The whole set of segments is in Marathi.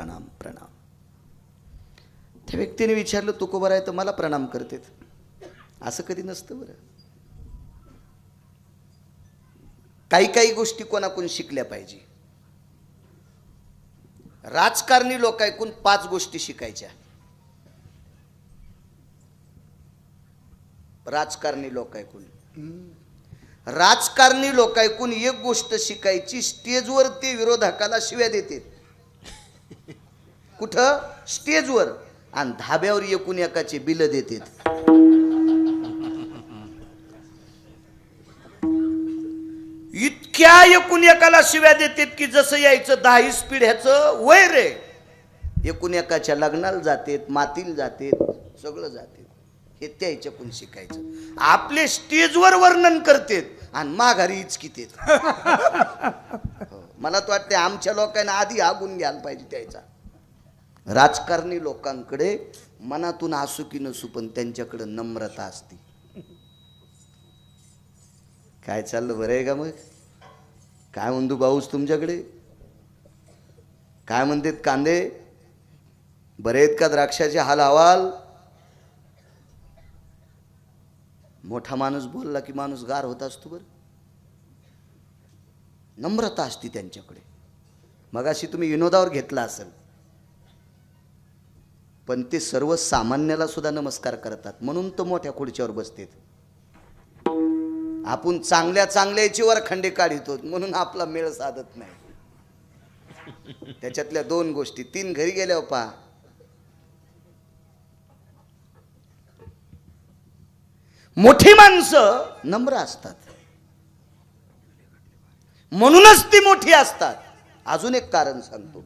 प्रणाम प्रणाम. त्या व्यक्तीने विचारलं तुकोबा आहे तर मला प्रणाम करतेत. असं कधी नसतं बरं. काही काही गोष्टी कोणाकडून शिकल्या पाहिजे. राजकारणी लोक ऐकून 5 गोष्टी शिकायच्या. राजकारणी लोक ऐकून एक गोष्ट शिकायची. स्टेजवर ते विरोधकाला शिव्या देतात. कुठं? स्टेजवर. आणि धाब्यावर एकूण एकाचे बिल देतात. इतक्या एकूण एकाला शिव्या देतात की जसं यायचं 10 पिढ्याचं वय रे. एकूण एकाच्या लग्नाला जातात, मातीला जातात, सगळं जातात. हे त्याच्याकडून शिकायचं. आपले स्टेजवर वर्णन करतात आणि माघारी इचकितेत. मला तर वाटते आमच्या लोकांना आधी आगून घ्यायला पाहिजे त्याचा. राजकारणी लोकांकडे मनातून असू की नसू पण त्यांच्याकडे नम्रता असते. काय चाललं बरं आहे का मग? काय म्हणतो पाऊस तुमच्याकडे? काय म्हणतात कांदे? बरे आहेत का द्राक्षाचे हाल अहवाल? मोठा माणूस बोलला की माणूस गार होत असतो बरं. नम्रता असते त्यांच्याकडे. मगाशी तुम्ही विनोदावर घेतला असेल पण ते सर्वसामान्याला सुद्धा नमस्कार करतात म्हणून तो मोठ्या खुर्च्यावर बसतात. आपण चांगल्या चांगल्याची वरखंडे काढितो म्हणून आपला मेळ साधत नाही. त्याच्यातल्या 2 गोष्टी 3 घरी गेल्यावर पहा. मोठी माणसं नम्र असतात म्हणूनच ती मोठी असतात. अजून एक कारण सांगतो.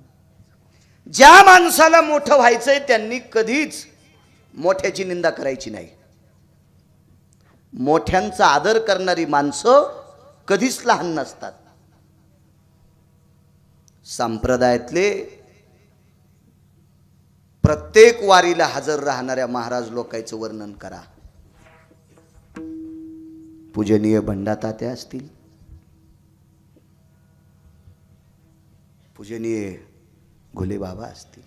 ज्या माणसाला मोठं व्हायचंय त्यांनी कधीच मोठ्याची निंदा करायची नाही. मोठ्यांचा आदर करणारी माणसं कधीच लहान नसतात. संप्रदायातले प्रत्येक वारीला हजर राहणाऱ्या महाराज लोकांचं वर्णन करा. पूजनीय भंडातात्या असतील, पूजनीय घुले बाबा असतील.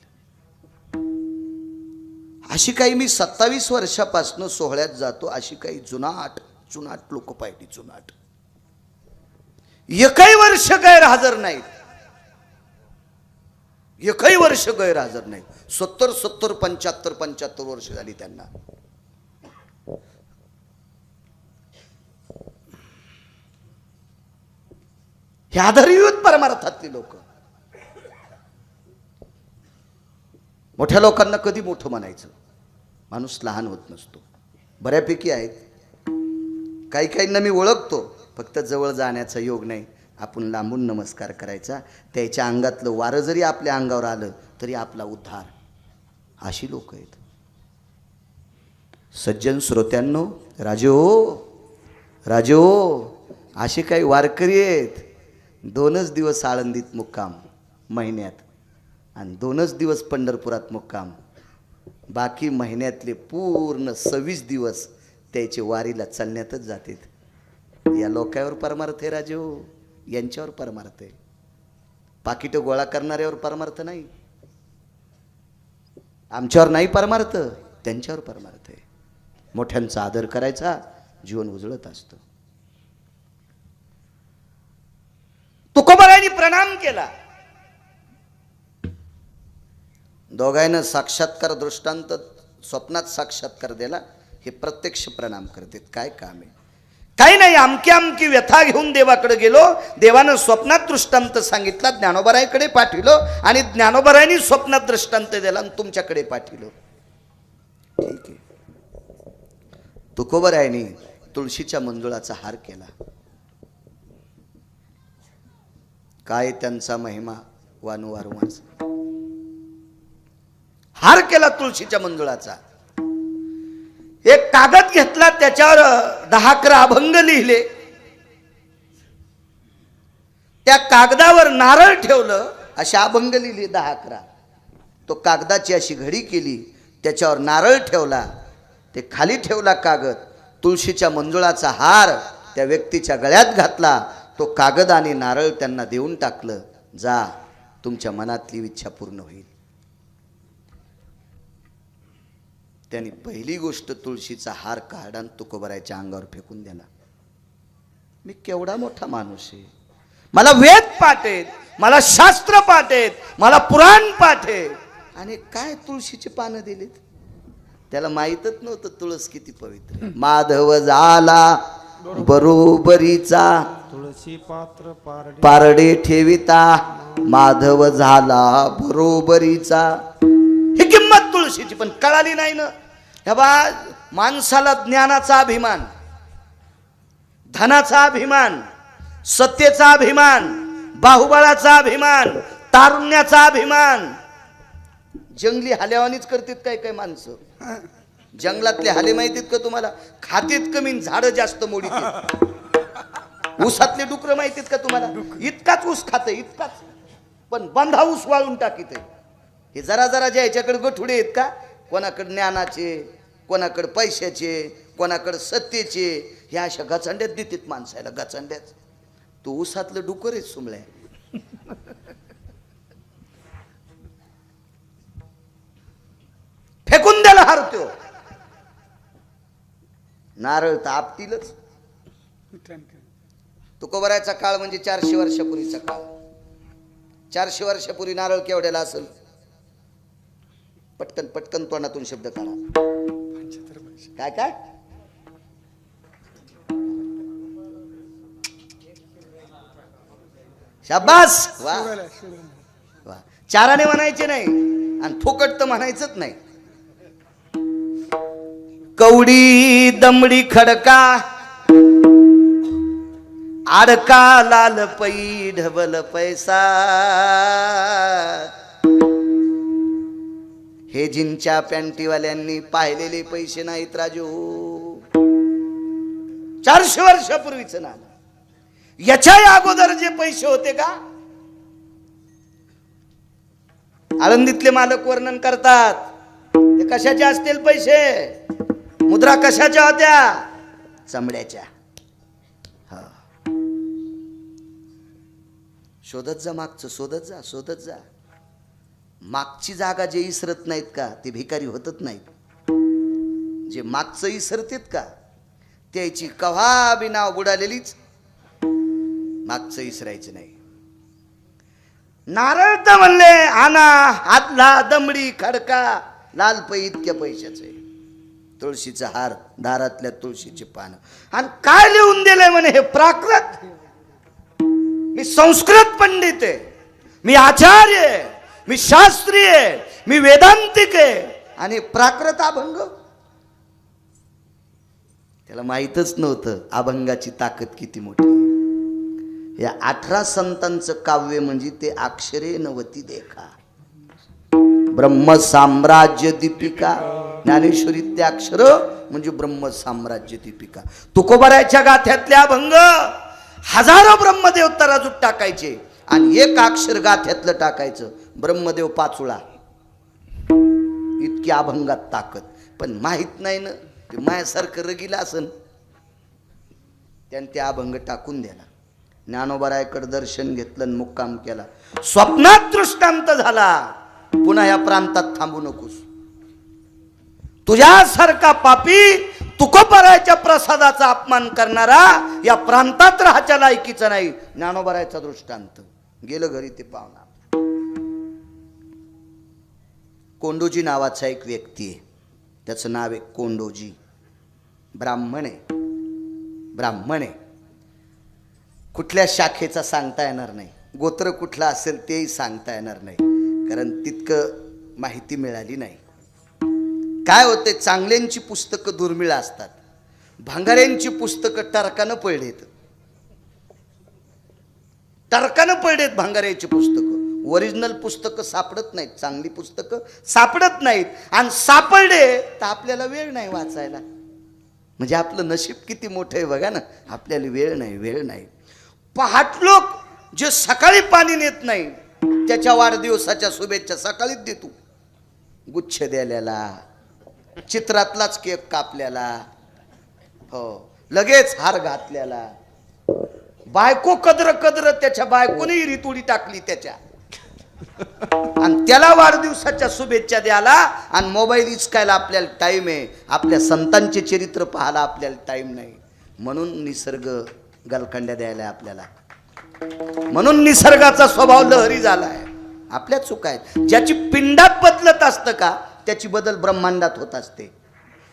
अशी काही मी 27 वर्षापासून सोहळ्यात जातो. अशी काही जुनाट लोक पाहिली. जुनाट एकही वर्ष गैरहजर नाहीत. एकही वर्ष गैरहजर नाहीत. 70 75 वर्ष झाली त्यांना. हे आधारयुत परमार्थातली लोक. मोठ्या लोकांना कधी मोठं म्हणायचं. माणूस लहान होत नसतो. बऱ्यापैकी आहेत. काही काहींना मी ओळखतो फक्त जवळ जाण्याचा योग नाही. आपण लांबून नमस्कार करायचा. त्याच्या अंगातलं वारं जरी आपल्या अंगावर आलं तरी आपला उद्धार. अशी लोक आहेत. सज्जन श्रोत्यांनो, राजे हो असे काही वारकरी आहेत. 2च दिवस आळंदीत मुक्काम महिन्यात आणि 2च दिवस पंढरपुरात मुक्काम. बाकी महिन्यातले पूर्ण 26 दिवस त्याचे वारीला चालण्यातच जातात. या लोकांवर परमार्थ आहे राजे हो. यांच्यावर परमार्थ आहे. पाकिट गोळा करणाऱ्यावर परमार्थ नाही. आमच्यावर नाही परमार्थ, त्यांच्यावर परमार्थ आहे. मोठ्यांचा आदर करायचा, जीवन उजळत असतं. तुकोबारायांनी प्रणाम केला. दोघांना साक्षात्कार दृष्टांत स्वप्नात साक्षात्कार दिला. हे प्रत्यक्ष प्रणाम करतात. काय काम आहे? काही नाही. अमकी व्यथा घेऊन देवाकडे गेलो. देवानं स्वप्नात दृष्टांत सांगितला. ज्ञानोबारायाकडे पाठविलं आणि ज्ञानोबारायांनी स्वप्नात दृष्टांत दिला आणि तुमच्याकडे पाठविलं. ठीक आहे. तुकोबारायांनी तुळशीच्या मंजुळाचा हार केला. काय त्यांचा महिमा वारंवार. हार केला तुळशीच्या मंजुळाचा. एक कागद घेतला, त्याच्यावर 10-11 अभंग लिहिले. त्या कागदावर नारळ ठेवलं, अशा अभंग लिहिले 10-11. तो कागदाची अशी घडी केली, त्याच्यावर नारळ ठेवला, ते खाली ठेवला कागद. तुळशीच्या मंजुळाचा हार त्या व्यक्तीच्या गळ्यात घातला. तो कागद आणि नारळ त्यांना देऊन टाकलं. जा, तुमच्या मनातली इच्छा पूर्ण होईल. त्यांनी पहिली गोष्ट तुळशीचा हार काढा आणि तुकोबरायच्या अंगावर फेकून दिला. मी केवढा मोठा माणूस आहे, मला वेद पाठ आहेत, मला शास्त्र पाठ आहेत, मला पुराण पाठ आहे, आणि काय तुळशीची पानं दिलीत. त्याला माहीतच नव्हतं तुळस किती पवित्र. माधव झाला बरोबरीचा, तुळशी पात्र पारडे ठेविता, माधव झाला बरोबरीचा. ही किंमत तुळशीची पण कळाली नाही ना. ह्या बा माणसाला ज्ञानाचा अभिमान, धनाचा अभिमान, सत्तेचा अभिमान, बाहुबळाचा अभिमान, तारुण्याचा अभिमान. जंगली हाल्यावानीच करतात काय काय माणसं. जंगलातले हाले माहितीत का तुम्हाला? खातीत कमी झाडं जास्त मोडीत. ऊसातले डुकर माहितीत का तुम्हाला? इतकाच ऊस खात इतकाच, पण बंधा ऊस वाळून टाकीत. हे जरा जरा ज्या ह्याच्याकडे गठुडे आहेत का, कोणाकडे ज्ञानाचे, कोणाकडे पैशाचे, कोणाकडे सत्तेचे, ह्या अशा गचंड्यात देतात माणसाला. गचंड्यात तो ऊसातलं डुकर आहे सुमळ्या. फेकून द्यायला हारतो. नारळ तर आपतीलच. तुकोबरायचा काळ म्हणजे 400 वर्षापूर्वीचा काळ. 400 वर्षापूर्वी नारळ केवढ्याला असेल? पटकन पटकन तोंडातून शब्द काढा. काय काय? शाबास. वा वा. चाराने म्हणायचे नाही आणि फुकट तर म्हणायचंच नाही. कवडी दमडी खडका, आडका लाल पै ढबल पैसा. हे जिनच्या पॅन्टीवाल्यांनी पाहिलेले पैसे नाहीत राजू. 400 वर्षापूर्वीचं नाणं. याच्या अगोदर जे पैसे होते का, आळंदीतले मालक वर्णन करतात, ते कशाचे असतील पैसे? मुद्रा कशाच्या होत्या? चमड्याच्या. हा, शोधत जा मागचं, शोधत जा, शोधत जा. मागची जागा जे इसरत नाहीत का, ते भिकारी होतच नाहीत. जे मागचं इसरतेत का, त्याची कव्हा बी नाव बुडालेलीच. मागचं इसरायचं नाही. नारळ तर म्हणले आणा, हातला दमडी खडका, लाल पै इतक्या पैशाचे, तुळशीचा हार, दारातल्या तुळशीची पानं. आणि काय लिहून दिलंय म्हणे? हे प्राकृत. मी संस्कृत पंडित आहे, मी आचार्य आहे, मी शास्त्री आहे, मी वेदांतिक आहे, आणि प्राकृत अभंग. त्याला माहीतच नव्हतं अभंगाची ताकद किती मोठी. या 18 संतांचं काव्य म्हणजे ते अक्षरे नवती देखा. ब्रह्म साम्राज्य दीपिका. ज्ञानेश्वरी ते अक्षर म्हणजे ब्रह्म साम्राज्य दीपिका. तुकोबरायच्या गाथ्यातले अभंग हजारो ब्रह्मदेव तराजूत टाकायचे आणि एक अक्षर गाथ्यातलं टाकायचं, ब्रह्मदेव पाचुळा. इतकी अभंगात ताकद. पण माहित नाही ना, ते मायासारखं रगीला असन, त्याने ते अभंग टाकून द्याला. ज्ञानोबरायकडे दर्शन घेतलं आणि मुक्काम केला. स्वप्नात दृष्टांत झाला, पुन्हा या प्रांतात थांबू नकोस. तुझ्यासारखा पापी तुकोबरायच्या प्रसादाचा अपमान करणारा या प्रांतात राहायच्या लायकीचा नाही. ज्ञानोबरायचा दृष्टांत. गेलं घरी ते पाहुणा. कोंडोजी नावाचा एक व्यक्ती आहे, त्याचं नाव आहे कोंडोजी. ब्राह्मण आहे. ब्राह्मण आहे. कुठल्या शाखेचा सांगता येणार नाही, गोत्र कुठला असेल तेही सांगता येणार नाही, कारण तितकं माहिती मिळाली नाही. काय होते, चांगल्यांची पुस्तकं दुर्मिळ असतात, भांगाऱ्यांची पुस्तकं टरकानं पडलेत. टरकानं पडलेत भांगाऱ्याची पुस्तकं. ओरिजिनल पुस्तकं सापडत नाहीत, चांगली पुस्तकं सापडत नाहीत. आणि सापडले तर आपल्याला वेळ नाही वाचायला. म्हणजे आपलं नशीब किती मोठं आहे बघा ना. आपल्याला वेळ नाही, वेळ नाही. पहाट लोक जे सकाळी पाणी नेत नाही, त्याच्या वाढदिवसाच्या शुभेच्छा सकाळीच देतो. गुच्छ द्यायला, चित्रातलाच केक कापल्याला, हो लगेच हार घातल्याला. बायको कदर कदर, त्याच्या बायकोने रितुडी टाकली त्याच्या. आणि त्याला वाढदिवसाच्या शुभेच्छा द्यायला आणि मोबाईल इचकायला आपल्याला टाईम आहे. आपल्या संतांचे चरित्र पाहायला आपल्याला टाईम नाही. म्हणून निसर्ग गलखंड्या द्यायला आपल्याला. म्हणून निसर्गाचा स्वभाव लहरी झालाय. आपल्या चुका आहेत. ज्याची पिंडात बदलत असतं का त्याची बदल ब्रह्मांडात होत असते.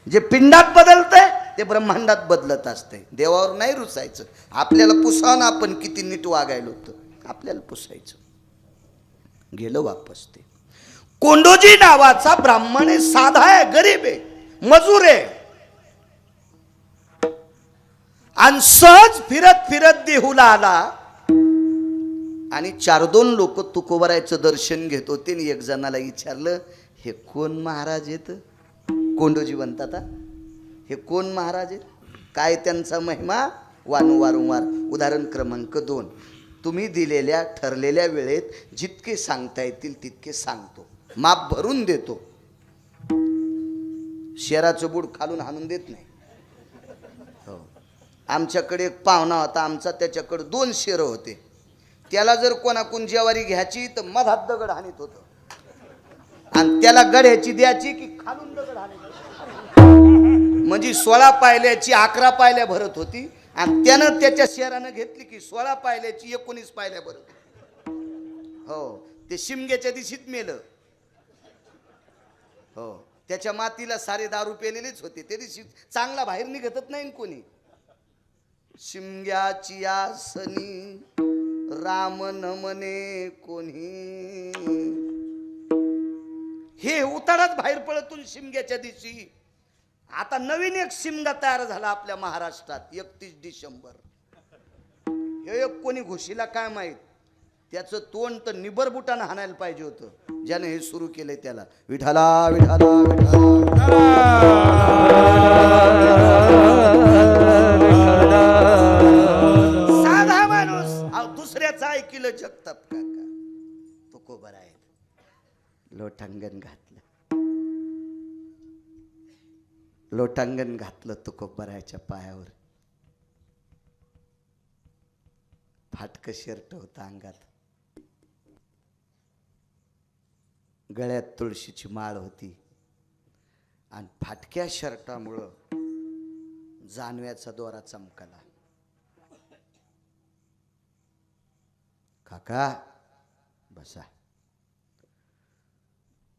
जे पिंडात बदलतंय ते ब्रह्मांडात बदलत असते. देवावर नाही रुसायचं. आपल्याला पुसावं ना, आपण किती नीट वागायला होतं आपल्याला पुसायचं. गेलं वापस ते. कोंडोजी नावाचा ब्राह्मण आहे, साधा आहे, गरीब आहे, मजूर आहे आणि सहज फिरत फिरत देहूला आला आणि 4-2 लोक तुकोबरायचं दर्शन घेत होते. आणि एक जणाला विचारलं, हे कोण महाराज आहेत? कोंडोजी म्हणतात, हे कोण महाराज आहेत? काय त्यांचा महिमा? वारंवार. उदाहरण क्रमांक 2, तुम्ही दिलेल्या ठरलेल्या वेळेत जितके सांगता येतील तितके सांगतो, माप भरून देतो. शेराचं बूड खालून हाणून देत नाही. हो, आमच्याकडे एक पाहुणा होता आमचा, त्याच्याकडे 2 शेर होते. त्याला जर कोणाकून ज्वारी घ्यायची तर मधात दगड हाणीत होतं आणि त्याला गड्याची द्यायची की खालून दगड हाणीत होतं. म्हणजे 16 पायल्याची 11 पायल्या भरत होती आणि त्यानं त्याच्या शेरानं घेतली की 16 पायल्याची 19 पायल्या भरत. हो, ते शिमग्याच्या दिवशीत मेलं. हो, त्याच्या मातीला सारे दारू पेलेलेच होते. त्या दिवशी चांगला बाहेर निघतच नाही कोणी. शिमग्याची आसनी राम न म्हणे कोणी. हे उतारत बाहेर पडतून शिमग्याच्या दिवशी. आता नवीन एक शिमगा तयार झाला आपल्या महाराष्ट्रात 31 डिसेंबर. हे एक कोणी घुशीला काय माहित. त्याचं तोंड तर निबर बुटानं हाणायला पाहिजे होतं ज्याने हे सुरू केलंय त्याला. विठाला विठाला विठाला. साधा माणूस दुसऱ्याचं ऐकिलं जगताप काका. तुकोबर आहे. लोटांगण घातलं, लोटांगण घातलं तुकोबरायच्या पायावर. फाटकं शर्ट होतं अंगात, गळ्यात तुळशीची माळ होती आणि फाटक्या शर्टामुळं जानव्याचा दोरा चमकला. काका बसा.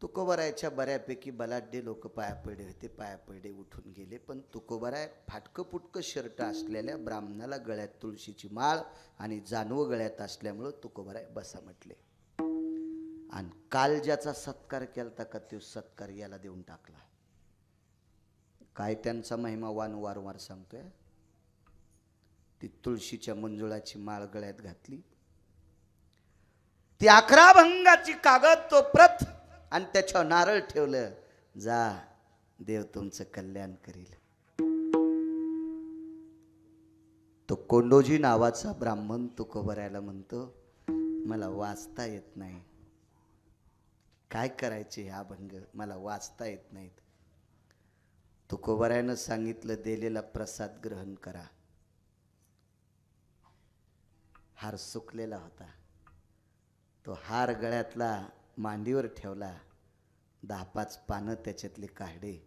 तुकोबरायच्या बऱ्यापैकी बलाढ्य लोक पाया पडले होते. पाया पडले, उठून गेले. पण तुकोबराय फाटकं पुटकं शर्ट असलेल्या ब्राह्मणाला गळ्यात तुळशीची माळ आणि जानवं गळ्यात असल्यामुळं तुकोबराय बसा म्हटले. आणि काल ज्याचा सत्कार केलता का तो सत्कार याला देऊन टाकला. काय त्यांचा महिमा वारंवार सांगतोय. ती तुळशीच्या मंजुळाची माळ गळ्यात घातली, ती 11 भंगाची कागद तो प्रत आणि त्याच्यावर नारळ ठेवलं. जा, देव तुमचं कल्याण करील. तो कोंडोजी नावाचा ब्राह्मण तुकोबरायला म्हणतो, मला वाचता येत नाही. काय करायचे हे अभंग, मला वाचता येत नाहीत. तुकोबरायनं सांगितलं, दिलेला प्रसाद ग्रहण करा. हार सुकलेला होता. तो हार गळ्यातला मांडीवर ठेवला. 10-5 पानं त्याच्यातले काढले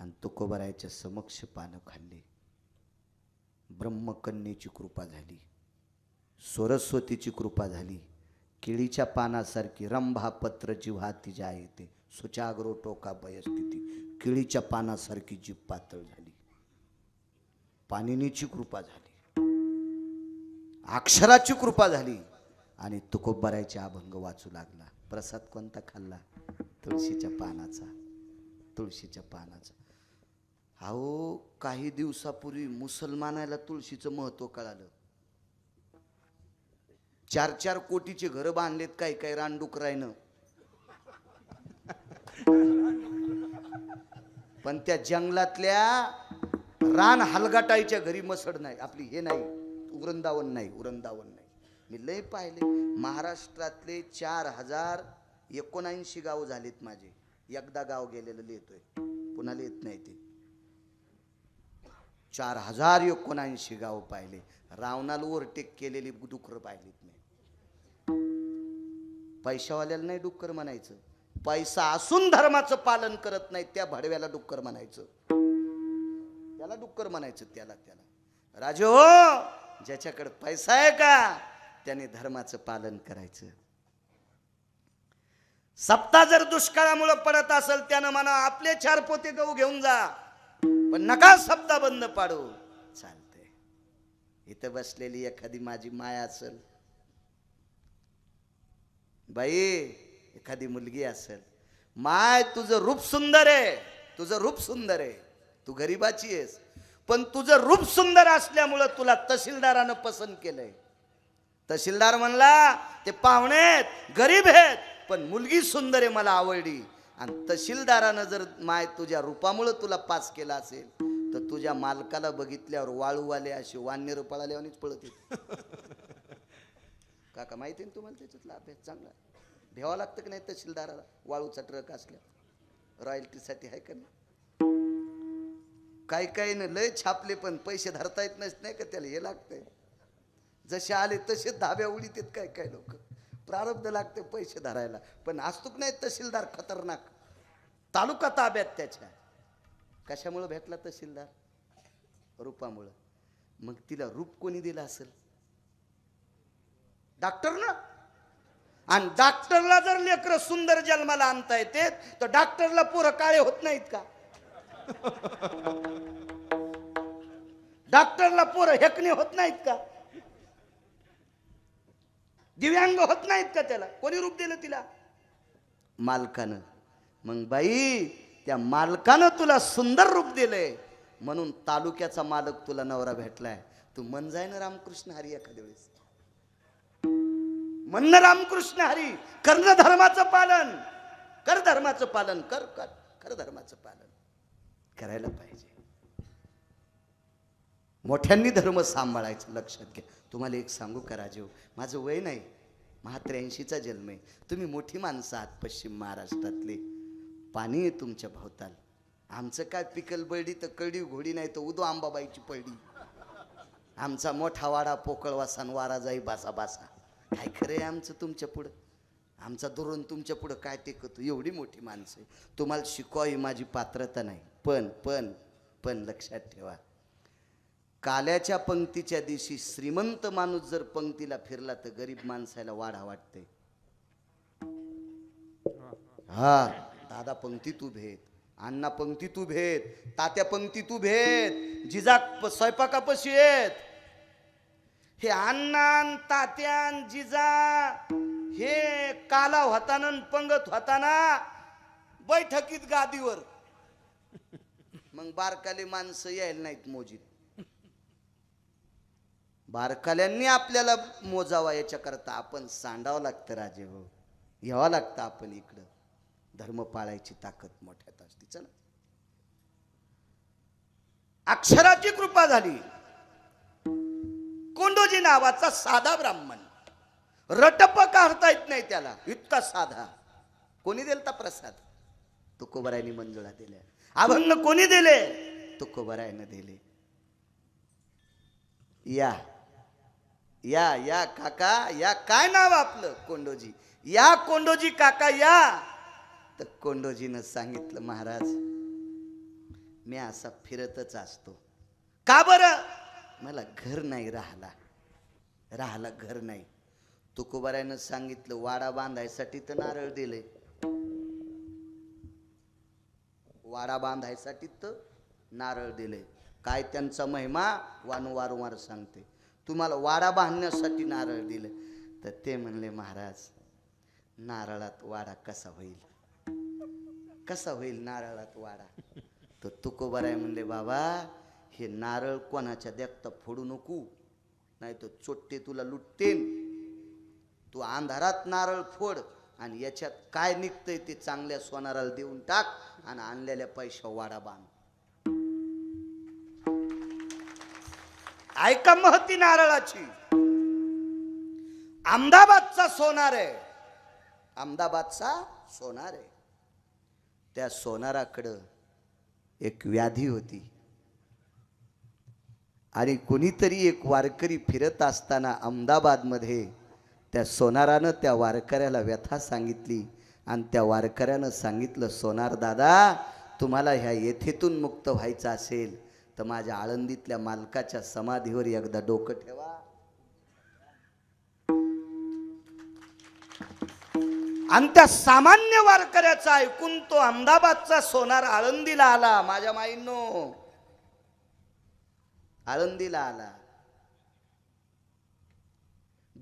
आणि तुकोबरायच्या समक्ष पानं खाल्ली. ब्रह्मकन्येची कृपा झाली, सरस्वतीची कृपा झाली. केळीच्या पानासारखी रंभापत्र जिव्हा तिच्या येते, सुचाग्रो टोका भयस्थिती. केळीच्या पानासारखी जीभ पातळ झाली. पाणिनीची कृपा झाली, अक्षराची कृपा झाली आणि तुकोबरायचे अभंग वाचू लागला. प्रसाद कोणता खाल्ला? तुळशीच्या पानाचा. तुळशीच्या पानाचा. अहो, काही दिवसापूर्वी मुसलमानाला तुळशीचं महत्व कळालं. 4-4 कोटीचे घर बांधलेत काही काही रानडुकरायनं. पण त्या जंगलातल्या रान हलगाटाईच्या घरी मसड नाही. आपली हे नाही, वृंदावन नाही, वृंदावन नाही. मी लय पाहिले. महाराष्ट्रातले 4079 गाव झालेत माझे. एकदा गाव गेलेलं लिहितोय, पुन्हा लिहित नाही ते. 4079 गाव पाहिले. रावणाला ओव्हरटेक केलेली डुकरं पाहिलीत नाही. पैशावाल्याला नाही डुक्कर म्हणायचं, पैसा असून धर्माचं पालन करत नाही त्या भडव्याला डुक्कर म्हणायचं, त्याला डुक्कर म्हणायचं. त्याला राजे हो, ज्याच्याकडे पैसा आहे का त्याने धर्माचं पालन करायचं. सप्ताह जर दुष्काळामुळे पडत असेल त्यानं म्हणा आपले 4 पोते गहू घेऊन जा, पण नका सप्ताह बंद पाडू. चालतंय. इथं बसलेली एखादी माझी माय असेल, बाई एखादी मुलगी असेल, माय तुझं रूप सुंदर आहे, तुझं रूप सुंदर आहे, तू गरीबाची आहेस, पण तुझं रूप सुंदर असल्यामुळं तुला तहसीलदारानं पसंत केलंय. तहसीलदार म्हणला ते पाहुणे आहेत, गरीब आहेत, पण मुलगी सुंदर आहे, मला आवडली. आणि तहसीलदारानं जर माय तुझ्या रूपामुळं तुला पास केला असेल तर तुझ्या मालकाला बघितल्यावर वाळूवाले असे वाननेर पळाल्यावानीच पळत येत. काका माहिती आहे ना तुम्हाला, त्याच्यातला अभ्यास चांगला भ्यावा लागतं की नाही तहसीलदाराला, वाळूचा ट्रक असल्या रॉयल्टीसाठी आहे का नाही. काही ना लय छापले पण पैसे धरता येत नाही का त्याला, हे लागतंय. जसे आले तसे धाब्या उडीत येत काय लोक, प्रारब्ध लागते पैसे धरायला. पण असतोक नाही तहसीलदार खतरनाक, तालुका ताब्यात त्याच्या. कशामुळे भेटला तहसीलदार? रूपामुळं. मग तिला रूप कोणी दिलं असेल? डॉक्टरनं. आणि डॉक्टरला जर लेकरं सुंदर जन्माला आणता येते तर डॉक्टरला पोरं काळे होत नाहीत का? डॉक्टरला पोरं हेकणे होत नाहीत का? दिव्यांग होत नाहीत का? त्याला कोणी रूप दिलं? तिला मालकानं. मग बाई त्या मालकानं तुला सुंदर रूप दिलंय म्हणून तालुक्याचा मालक तुला नवरा भेटलाय. तू मन जाय ना रामकृष्ण हरी एखाद्या वेळेस, म्हणणं रामकृष्ण हरी, कर्ण धर्माचं पालन कर, धर्माचं पालन कर, कर धर्माचं पालन करायला पाहिजे. मोठ्यांनी धर्म सांभाळायचं, लक्षात घ्या. तुम्हाला एक सांगू का राजीव, माझं वय नाही, 83चा जन्म आहे. तुम्ही मोठी माणसं आहात पश्चिम महाराष्ट्रातले, पाणी आहे तुमच्या भोवताल. आमचं काय पिकल बळडी तर कळडी घोडी नाही तर उदो आंबाबाईची पळडी. आमचा मोठा वाडा पोकळवासान वारा जाई बासा बासा. काय खरं आहे आमचं तुमच्या पुढं? आमचा धोरण तुमच्या पुढं काय टेकतो? एवढी मोठी माणसं आहे, तुम्हाला शिकवावी माझी पात्रता नाही. पण लक्षात ठेवा, काल्याच्या पंक्तीच्या दिवशी श्रीमंत माणूस जर पंक्तीला फिरला तर गरीब माणसाला वाढा वाटते. हा दादा पंक्तीत उभेत, अण्णा पंक्तीत उभेत, तात्या पंक्तीत उभेत, जिजा स्वयंपाकापाशी आहेत. हे अण्णा तात्या जिजा हे काला होताना पंगत होताना बैठकीत गादीवर, मग बारकाले माणसं यायला नाहीत मोजीत. बारकाल्यांनी आपल्याला मोजावा याच्याकरता आपण सांडावं लागतं राजे हो, यावं लागतं आपण इकडं. धर्म पाळायची ताकद मोठ्यात असते. चला, अक्षराची कृपा झाली. कोंडोजी नावाचा साधा ब्राह्मण, रटप काढता येत नाही त्याला, इतका साधा. कोणी दिलता प्रसाद? तुकोबरायनी मंजुळा दिल्या. अभंग कोणी दिले? तुकोबरायनं दिले. या या या काका या, काय नाव आपलं? कोंडोजी. या कोंडोजी काका या. तर कोंडोजीनं सांगितलं, महाराज मी असा फिरतच असतो. का बरं? मला घर नाही, राहायला घर नाही. तुकोबारायनं सांगितलं, वाडा बांधायसाठी तर नारळ दिले, वाडा बांधायसाठी तर नारळ दिले. काय त्यांचा महिमा वारंवार सांगते. तुम्हाला वाडा बांधण्यासाठी नारळ दिले. तर ते म्हणले, महाराज नारळात वाडा कसा होईल? कसा होईल नारळात वाडा? तर तुकोबाराय म्हणले, बाबा हे नारळ कोणाच्या देखता फोडू नको, नाही तर चोट्टे तुला लुटतेन. तू अंधारात नारळ फोड आणि याच्यात काय निघतंय ते चांगल्या सोनाराला देऊन टाक आणि आणलेल्या पैशा वाडा बांध. ऐका महती नारळाची. अहमदाबादचा सोनार आहे, अहमदाबादचा सोनार आहे. त्या सोनाराकडं एक व्याधी होती आणि कोणीतरी एक वारकरी फिरत असताना अहमदाबादमध्ये त्या सोनारानं त्या वारकऱ्याला व्यथा सांगितली आणि त्या वारकऱ्यानं सांगितलं, सोनार दादा, तुम्हाला ह्या येथेतून मुक्त व्हायचं असेल तर माझ्या आळंदीतल्या मालकाच्या समाधीवर एकदा डोकं ठेवा. आणि त्या सामान्य वारकऱ्याचं ऐकून तो अहमदाबादचा सोनार आळंदीला आला. माझ्या माईंनो, आळंदीला आला.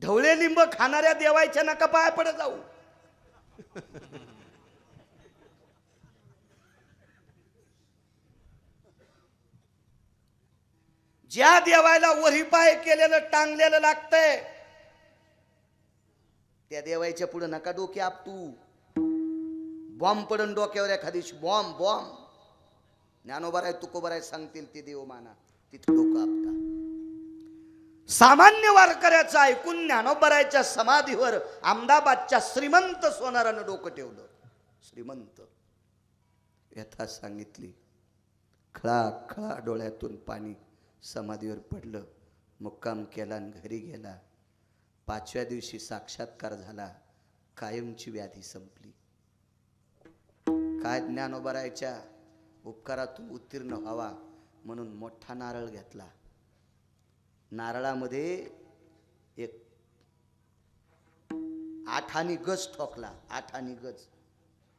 ढवळे लिंब खाणाऱ्या देवायच्या नका पाय पडत जाऊ. ज्या देवायला वरी पाय केलेलं टांगलेलं लागतंय त्या देवायच्या पुढे नका डोके आपटू. बॉम्ब पडन डोक्यावर एखादीशी, बॉम्ब बॉम्ब. ज्ञानोबा आहे तुकोबा आहे सांगतील ते देव माना, तिथे डोकं आपटा. सामान्य वारकऱ्याचं ऐकून ज्ञानोबरायच्या समाधीवर अहमदाबादच्या श्रीमंत सोनारानं डोकं ठेवलं. श्रीमंत व्यथा सांगितली. खळा खळा डोळ्यातून पाणी समाधीवर पडलं. मुक्काम केला आणि घरी गेला. 5व्या दिवशी साक्षात्कार झाला. कायमची व्याधी संपली. काय ज्ञानोबरायच्या उपकारातून उत्तीर्ण व्हावा म्हणून मोठा नारळ घेतला. नारळामध्ये एक 8 आणे गज ठोकला. 8 आणे गज,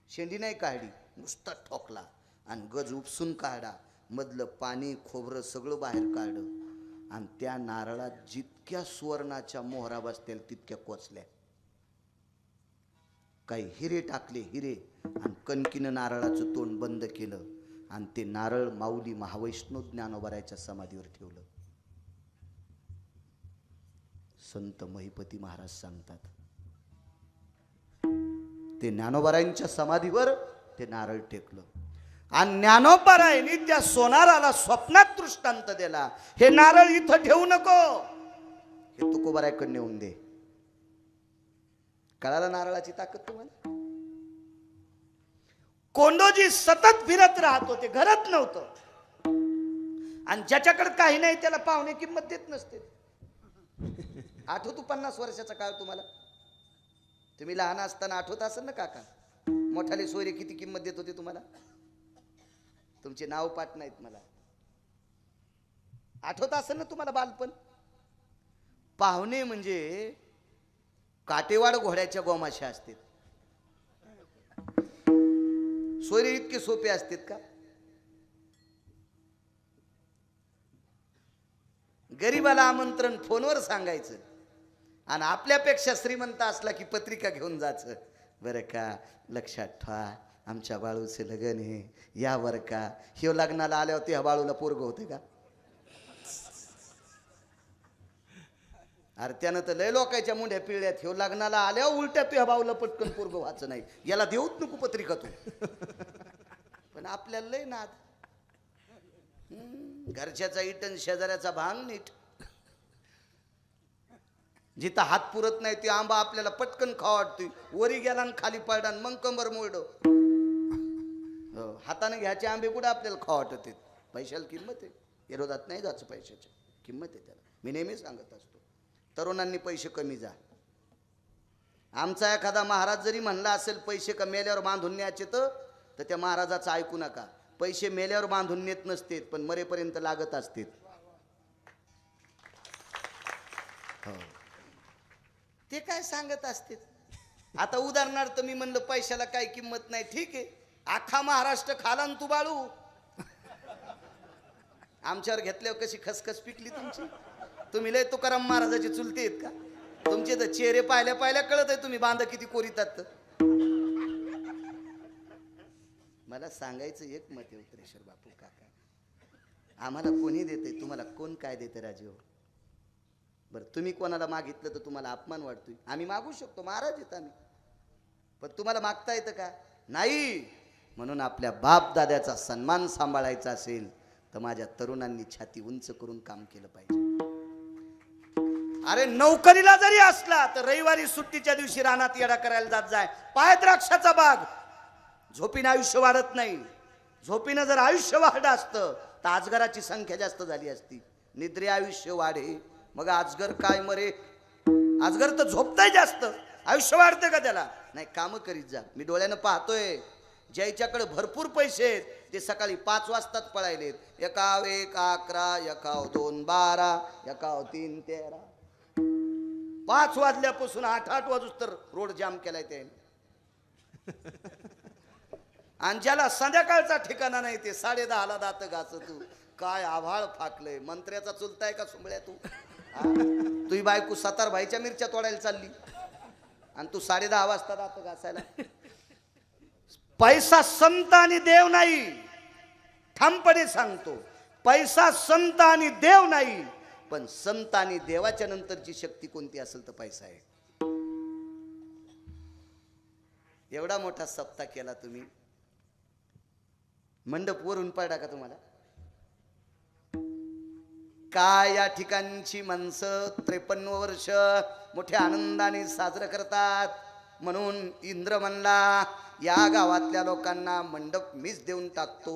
शेंडी नाही काढली, नुसता ठोकला आणि गज उपसून काढा. मधलं पाणी खोबरं सगळं बाहेर काढलं आणि त्या नारळात जितक्या सुवर्णाच्या मोहरा बसतील तितक्या कोचल्या. काही हिरे टाकले, हिरे, आणि कणकीनं नारळाचं तोंड बंद केलं आणि ते नारळ माऊली महावैष्णव ज्ञानोबरायच्या समाधीवर ठेवलं. संत महिपती महाराज सांगतात, ते ज्ञानोबरायांच्या समाधीवर ते नारळ टेकलं आणि ज्ञानोबरायांनी त्या सोनाराला स्वप्नात दृष्टांत दिला, हे नारळ इथं ठेवू नको, हे तुकोबरायकडे नेऊन दे. कळालं नारळाची ताकद तुम्हाला? कोंडोजी सतत फिरत राहत होते, घरात नव्हतं. आणि ज्याच्याकडे काही नाही त्याला पाहुणे किंमत देत नसते. आठवतो 50 वर्षाचा काळ तुम्हाला? तुम्ही लहान असताना आठवत असेल ना काका, मोठाले सोयरे किती किंमत देत होते तुम्हाला? तुमचे नाव पाठ नाहीत मला. आठवत असेल ना तुम्हाला बालपण? पाहुणे म्हणजे काटेवाड घोड्याच्या गोमाशा असतात. सोयरे इतके सोपे असतात का? गरीबाला आमंत्रण फोनवर सांगायचं आणि आपल्यापेक्षा श्रीमंत असला की पत्रिका घेऊन जायचं. बरं का, लक्षात ठेवा आमच्या बाळूचे लग्न आहे, या बरं का. ह्यो लग्नाला आल्यावर त्या बाळूला पोरग होते का? अरे त्यानं तर लय लोकांच्या मुंड्या पिळल्यात. ह्यो लग्नाला आल्यावर उलट्या तुझ्या बाळूला पटकन पोरग व्हायचं नाही, याला देऊच नको पत्रिका तू. पण आपल्याला लय नाद. घरच्याचा इटन शेजाऱ्याचा भांग नीट. जिथं हात पुरत नाही ते आंबा आपल्याला पटकन खावा वाटतोय. वरी गेला आणि खाली पडला मग कंबर मोड. हाताने घ्यायचे आंबे कुठे आपल्याला खावा वाटत. पैशाला किंमत आहे, विरोधात नाही जायचं. पैशाची किंमत आहे त्याला. मी नेहमी सांगत असतो, तरुणांनी पैसे कमी जा. आमचा एखादा महाराज जरी म्हणला असेल पैसे का मेल्यावर बांधून न्यायचे, तर त्या महाराजाचं ऐकू नका. पैसे मेल्यावर बांधून नेत नसते, पण मरेपर्यंत लागत असते. हो, ते काय सांगत असते. आता उदाहरणार्थ मी म्हणलं पैशाला काही किंमत नाही, ठीक आहे. अख्खा महाराष्ट्र खाला तू बाळू. आमच्यावर घेतल्यावर कशी खसखस पिकली तुमची. तुम्ही लय तुकाराम महाराजाचे चुलते आहेत का? तुमचे तर चेहरे पाहिल्या पाहिल्या कळत आहे तुम्ही बांध किती कोरीतात. मला सांगायचं एक मत आहे उत्तरेश्वर बापू काका, आम्हाला कोणी देते, तुम्हाला कोण काय देते राजीव? बरं, तुम्ही कोणाला मागितलं तर तुम्हाला अपमान वाटतोय. आम्ही मागू शकतो, महाराज येत आम्ही, पण तुम्हाला मागता येतं का? नाही. म्हणून आपल्या बाप दाद्याचा सन्मान सांभाळायचा असेल तर माझ्या तरुणांनी छाती उंच करून काम केलं पाहिजे. अरे नोकरीला जरी असला तर रविवारी सुट्टीच्या दिवशी रानात येडा करायला जात जाय. पाय द्राक्षाचा बाग. झोपीनं आयुष्य वाढत नाही. झोपीनं जर आयुष्य वाढलं असतं तर अजगराची संख्या जास्त झाली असती. निद्रे आयुष्य वाढे मग अजगर काय मरे. अजगर तर झोपताय जास्त, आयुष्य वाढतं का त्याला? नाही, कामं करीत जा. मी डोळ्यानं पाहतोय, ज्याच्याकडे भरपूर पैसे आहेत ते सकाळी 5 वाजताच पळायलेत. एकाव 1 11, एकाव 2 12, एकाव 3 13. 5 वाजल्यापासून 8 वाजूस तर रोड जाम केलाय त्याने. आणि ज्याला संध्याकाळचा ठिकाणा नाही ते 10:30ला दात घास. तू काय आभाळ फाकलंय. मंत्र्याचा चुलताय का सुंबळ्या तू? तुझी बायको 7 भाईच्या मिरच्या तोडायला चालली आणि तू 10:30 वाजता दात घासायला. पैसा संत आणि देव नाही, ठामपणे सांगतो. पैसा संत आणि देव नाही, पण संत आणि देवाच्या नंतरची शक्ती कोणती असेल तर पैसा आहे. एवढा मोठा सप्ताह केला तुम्ही, मंडप वरून पडला का तुम्हाला? काय या ठिकाणची माणसं 53 वर्ष मोठ्या आनंदाने साजरं करतात. म्हणून इंद्र म्हणला, या गावातल्या लोकांना मंडप मीच देऊन टाकतो.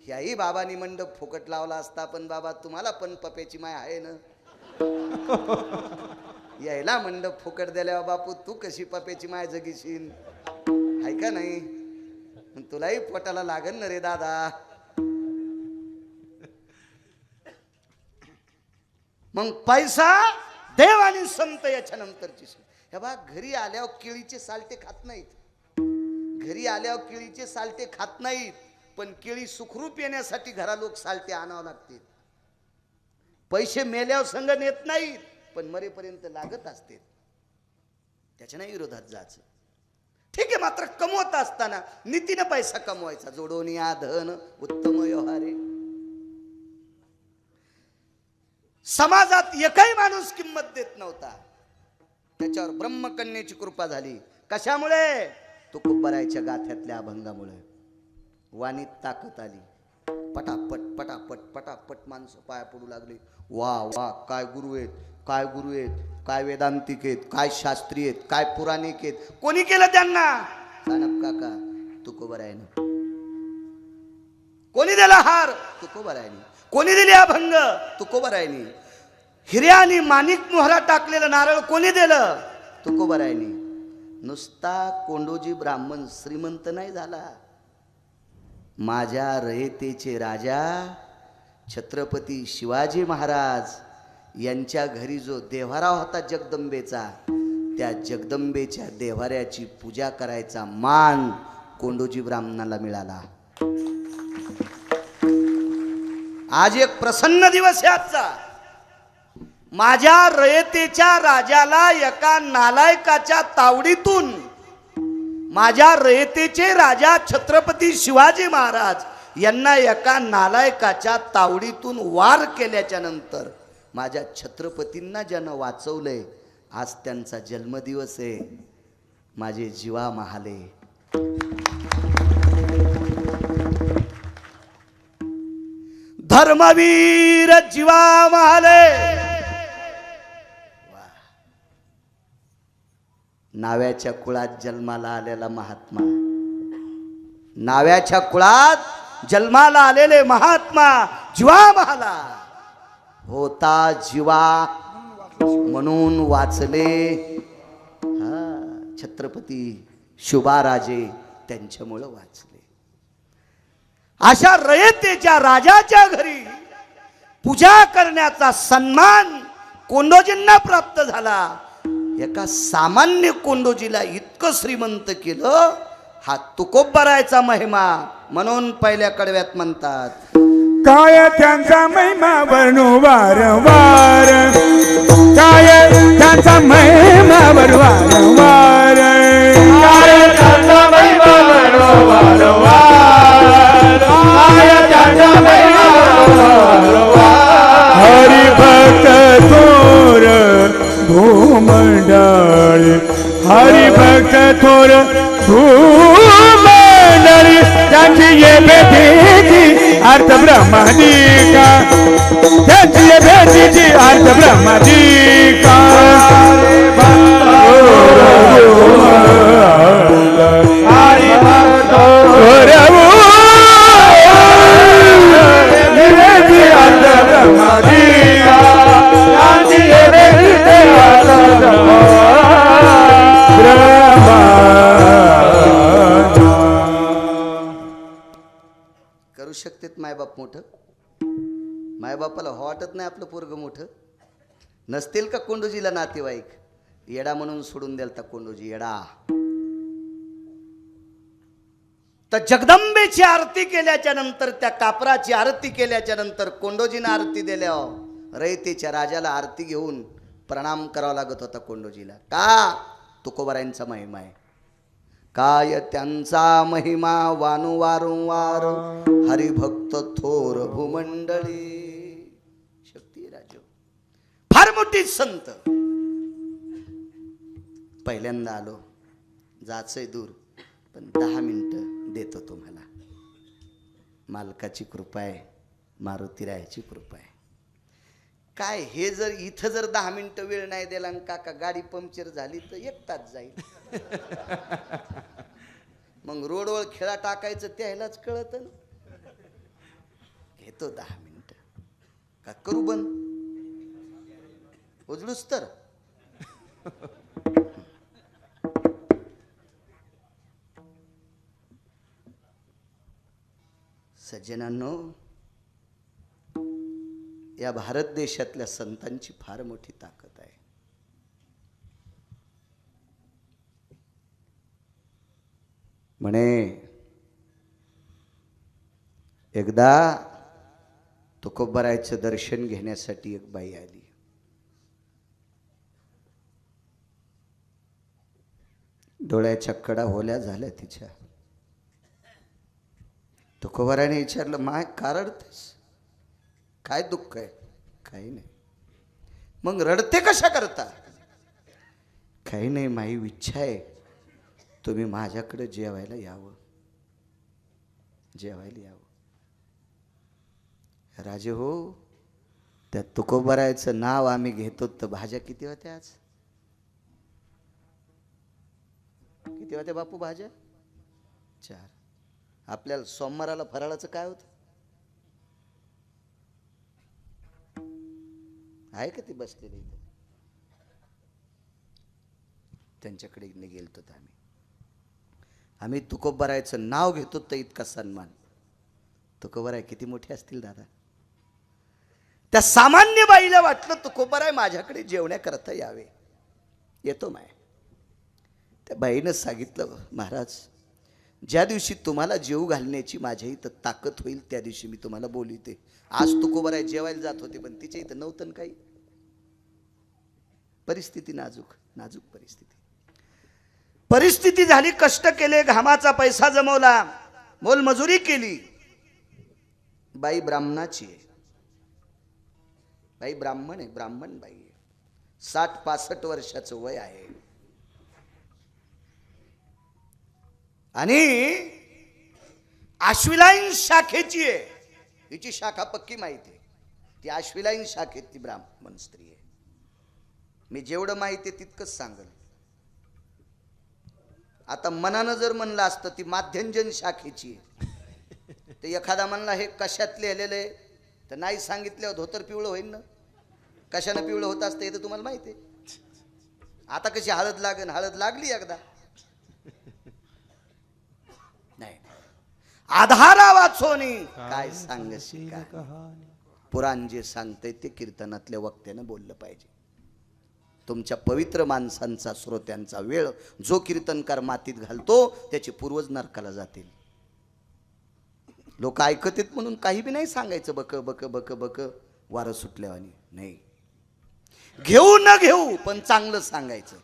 ह्याही बाबांनी मंडप फुकट लावला असता, पण बाबा तुम्हाला पण पप्याची माय आहे ना. यायला मंडप फुकट दिल्यावर बापू तू कशी पप्याची माय जगीशील? आहे का नाही? तुलाही पोटाला लागन ना रे दादा. मग पैसा, देव आणि संत याच्या नंतरची. हे बा, घरी आल्यावर केळीचे साल्टे खात नाहीत. घरी आल्यावर केळीचे साल्टे खात नाहीत, पण केळी सुखरूप येण्यासाठी घरा लोक साल्टे आणावं लागतील. पैसे मेल्यावर संग नेत नाहीत, पण मरेपर्यंत लागत असते. त्याच्या नाही विरोधात जायचं. ठीक आहे, मात्र कमवत असताना नीतीनं पैसा कमवायचा. जोडून या धन उत्तम व्यवहारे. समाजात एकही माणूस किंमत देत नव्हता. त्याच्यावर ब्रह्मकन्येची कृपा झाली. कशामुळे? तुकोबरायच्या गाथ्यातल्या अभंगामुळे. वाणीत ताकद आली. पटापट पटापट पटापट माणसं पाया पडू लागली. वा वा, काय गुरु आहेत, काय गुरु आहेत, काय वेदांतिक आहेत, काय शास्त्री आहेत, काय पुराणिक आहेत. कोणी केलं त्यांना? सानप काका तुकोबरायनं. कोणी दिला हार? तुकोबरायनी. कोणी दिले अभंग? तुकोबरायनी. हिऱ्या आणि माणिक मोहरा टाकलेलं नारळ कोणी दिलं? तुकोबरायनी. नुसता कोंडोजी ब्राह्मण श्रीमंत नाही झाला. माझ्या रयतेचे राजा छत्रपती शिवाजी महाराज यांच्या घरी जो देव्हारा होता जगदंबेचा, त्या जगदंबेच्या देव्हाऱ्याची पूजा करायचा मान कोंडोजी ब्राह्मणाला मिळाला. आज एक प्रसन्न दिवस आहे आजचा. माझ्या रयतेच्या राजाला एका नालायकाच्या तावडीतून, माझ्या रयतेचे राजा छत्रपती शिवाजी महाराज यांना एका नालायकाच्या तावडीतून वार केल्याच्या नंतर माझ्या छत्रपतींना ज्यानं वाचवलंय, आज त्यांचा जन्मदिवस आहे. माझे जीवा महाले. धर्मवीर जीवा महाले. नाव्याच्या कुळात जन्माला आलेला महात्मा, नाव्याच्या कुळात जन्माला आलेले महात्मा जीवा महाला होता. जीवा म्हणून वाचले. छत्रपती शुभाराजे त्यांच्यामुळं वाचले. अशा रयतेच्या राजाच्या घरी पूजा करण्याचा सन्मान कोंडोजींना प्राप्त झाला. एका सामान्य कोंडोजीला इतकं श्रीमंत केलं, हा तुकोबरायचा महिमा. म्हणून पहिल्या कडव्यात म्हणतात, काय त्यांचा महिमा वर्णू वारंवार, काय त्यांचा महिमा वर्णू वारंवार, काय त्यांचा महिमा वर्णू वारंवार, काय त्यांचा महिमा वारंवार. हरी भक्त थोर भूमंडळ, हरी भक्त थोर भूमंडळी, त्यांची ये भेटीची अर्थ ब्रह्मादिका, त्यांची ये भेटीची अर्थ ब्रह्मादिका. हरी भक्त थोर भूमंडळी अर्थ ब्रह्मादिका, त्यांची ये भेटीची शकतात मायबाप मोठं? मायबापाला वाटत नाही आपलं पोरग मोठं? नसतील का कोंडोजीला नातेवाईक? येडा म्हणून सोडून द्यालता कोंडोजी, येडा. तर जगदंबेची आरती केल्याच्या नंतर, त्या कापराची आरती केल्याच्या नंतर, कोंडोजीनं आरती दिल्यावर रयतेच्या राजाला आरती घेऊन प्रणाम करावा लागत होता कोंडोजीला. का? तुकोबारायांचा महिमा आहे. काय त्यांचा महिमा वानु वारंवार, हरिभक्त थोर भूमंडळी. शक्ती राज फार मोठी संत. पहिल्यांदा आलो, जायचंय दूर, पण 10 मिनिटं देतो तुम्हाला. मालकाची कृपा आहे, मारुतीरायाची कृपा आहे. काय हे जर इथं जर 10 मिनिटं वेळ नाही दिला आणि काका गाडी पंक्चर झाली तर 1 तास जाईल. मग रोडवर खेळा टाकायचं त्यालाच कळत. घेतो 10 मिनिटं. का करू बंद? उजळूच तर. सज्जनांनो, या भारत देशातल्या संतांची फार मोठी ताकद आहे. म्हणे एकदा तुकोबारायचं दर्शन घेण्यासाठी एक बाई आली. डोळ्याच्या कडा होल्या झाल्या तिच्या. तुकोबाराने विचारलं, माय का रडतेस? काय दुःख आहे? काही नाही. मग रडते कशा करता? काही नाही, माई इच्छा आहे तुम्ही माझ्याकडे जेवायला यावं, जेवायला यावं. राजे हो, त्या तुकोबारायचं नाव आम्ही घेतो तर भाज्या किती होत्या आज? किती होत्या बापू भाज्या? 4. आपल्याला सोमवाराला फराळाचं काय होतं? आहे का ती बसलेली इथं? त्यांच्याकडे गेलतो आम्ही तुकोबारायचं नाव घेतो तर इतका सन्मान. तुकोबाराय किती मोठे असतील दादा. त्या सामान्य बाईला वाटलं तुकोबाराय माझ्याकडे जेवण्याकरता यावे. येतो माय. त्या बाईनं सांगितलं, महाराज ज्या दिवशी तुम्हाला जेवू घालण्याची माझ्या इथं ताकद होईल त्या दिवशी मी तुम्हाला बोलवते. आज तुकोबाराय जेवायला जात होते पण तिच्या इथं नव्हतं काही. परिस्थिती नाजूक परिस्थिती झाली. कष्ट केले, घामाचा पैसा जमवला, मोलमजुरी केली. बाई ब्राह्मणाची आहे. बाई ब्राह्मण आहे, ब्राह्मण बाई आहे. 60-65 वर्षाचं वय आहे. आणि आश्विलाईन शाखेची आहे. हिची शाखा पक्की माहिती आहे. ती आश्विलाईन शाखेत ती ब्राह्मण स्त्री आहे. मी जेवढं माहिती आहे तितकंच सांगेल. आता मनानं जर म्हणलं असतं ती माध्यंजन शाखेची आहे, तर एखादा म्हणला हे कशात लिहिलेलं आहे तर नाही सांगितल्यावर धोतर पिवळं होईल ना. कशानं पिवळं होत असतं हे तर तुम्हाला माहिती आहे. आता कशी हळद लागेल, हळद लागली एकदा. नाही, आधारा वाचोनी काय सांगशी काय. पुराण जे सांगते ते कीर्तनातल्या वक्त्यानं बोललं पाहिजे. तुमच्या पवित्र माणसांचा, श्रोत्यांचा वेळ जो कीर्तनकार मातीत घालतो त्याचे पूर्वज नरकाला जातील. लोक ऐकतात म्हणून काही बी नाही सांगायचं बक बक बक बक वारं सुटल्यावानी. नाही, घेऊ न घेऊ पण चांगलं सांगायचं.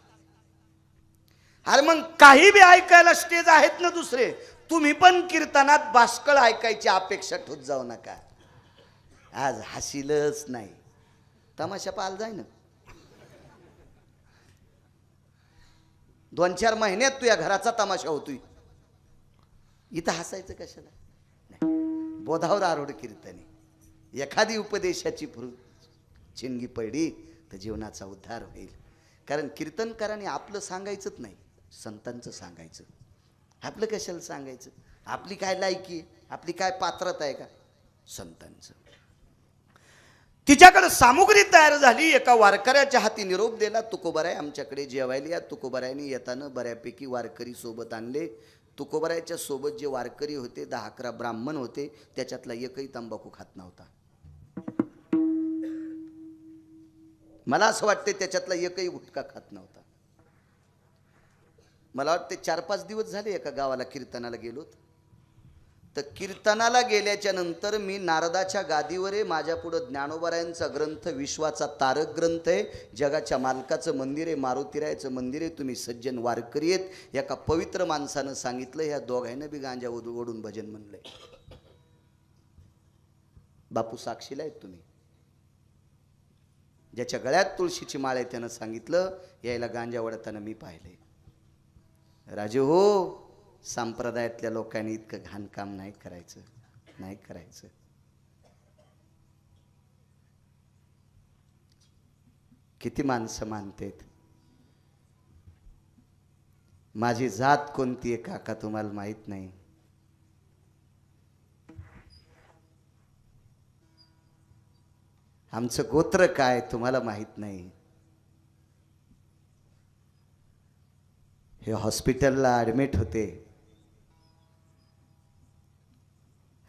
अरे मग काही बी ऐकायला स्टेज आहेत ना दुसरे. तुम्ही पण कीर्तनात बाष्कळ ऐकायची अपेक्षा ठेवत जाऊ नका. आज हसीलच नाही, तमाशा पाहायला जाय ना. 2-4 महिन्यात तुझ्या घराचा तमाशा होतोय. इथं हसायचं कशाला? नाही, बोधावर आरोढ कीर्तने. एखादी उपदेशाची चिंगी पडली तर जीवनाचा उद्धार होईल. कारण कीर्तनकाराने आपलं सांगायचंच नाही, संतांचं सांगायचं. आपलं कशाला सांगायचं? आपली काय लायकी आहे, आपली काय पात्रता आहे का? संतांचं. तिच्याकडे सामुग्री तयार झाली. एका वारकऱ्याच्या हाती निरोप दिला, तुकोबाराय आमच्याकडे जेवायला या. तुकोबारायने येताना बऱ्यापैकी वारकरी सोबत आणले. तुकोबरायच्या सोबत जे वारकरी होते 10-11 ब्राह्मण होते, त्याच्यातला एकही तंबाखू खात नव्हता. मला असं वाटते त्याच्यातला एकही गुटखा खात नव्हता. मला वाटते 4-5 दिवस झाले एका गावाला कीर्तनाला गेलोत. तर कीर्तनाला गेल्याच्या नंतर मी नारदाच्या गादीवर आहे, माझ्या पुढं ज्ञानोबारायांचा ग्रंथ, विश्वाचा तारक ग्रंथ आहे, जगाच्या मालकाचं मंदिर आहे, मारुतीरायाचं मंदिर आहे, तुम्ही सज्जन वारकरी आहेत. एका पवित्र माणसानं सांगितलं, ह्या दोघांना बी गांजा ओढून भजन म्हणलंय. बापू साक्षीला आहेत तुम्ही. ज्याच्या गळ्यात तुळशीची माळ आहे त्यानं सांगितलं, यायला गांजा ओढताना मी पाहिले. राजे हो, संप्रदायातल्या लोकांनी इतकं घाण काम नाही करायचं, नाही करायचं. किती माणसं मानतेत. माझी जात कोणती आहे काका तुम्हाला माहित नाही. आमचं गोत्र काय तुम्हाला माहित नाही. हे हॉस्पिटलला ॲडमिट होते.